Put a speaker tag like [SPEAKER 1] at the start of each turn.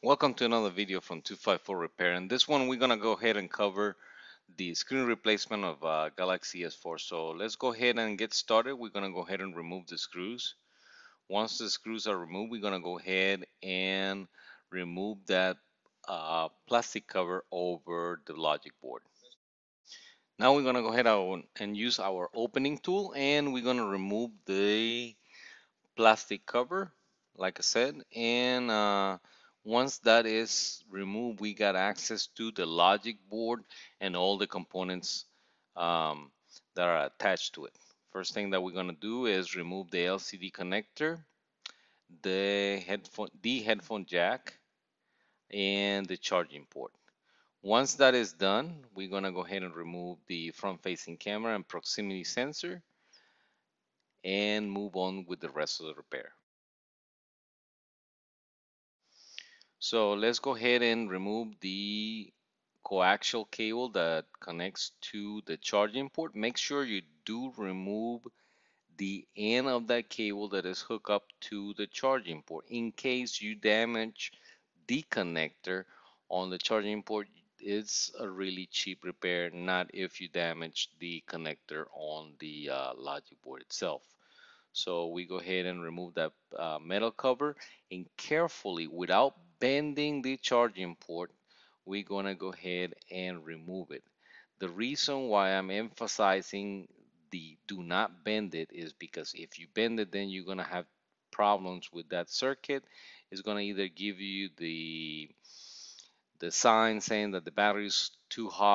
[SPEAKER 1] Welcome to another video from 254 Repair. In this one, we're gonna go ahead and cover the screen replacement of Galaxy S4. So let's go ahead and get started. We're gonna go ahead and remove the screws. Once the screws are removed, we're gonna go ahead and remove that plastic cover over the logic board. Now we're gonna go ahead and use our opening tool, and we're gonna remove the plastic cover, like I said, and once that is removed, we got access to the logic board and all the components that are attached to it. First thing that we're gonna do is remove the LCD connector, the headphone jack, and the charging port. Once that is done, we're gonna go ahead and remove the front-facing camera and proximity sensor and move on with the rest of the repair. So let's go ahead and remove the coaxial cable that connects to the charging port. Make sure you do remove the end of that cable that is hooked up to the charging port. In case you damage the connector on the charging port, it's a really cheap repair, not if you damage the connector on the logic board itself. So we go ahead and remove that metal cover, and carefully, without bending the charging port, we're gonna go ahead and remove it. The reason why I'm emphasizing the do not bend it is because if you bend it, then you're gonna have problems with that circuit. It's gonna either give you the sign saying that the battery is too hot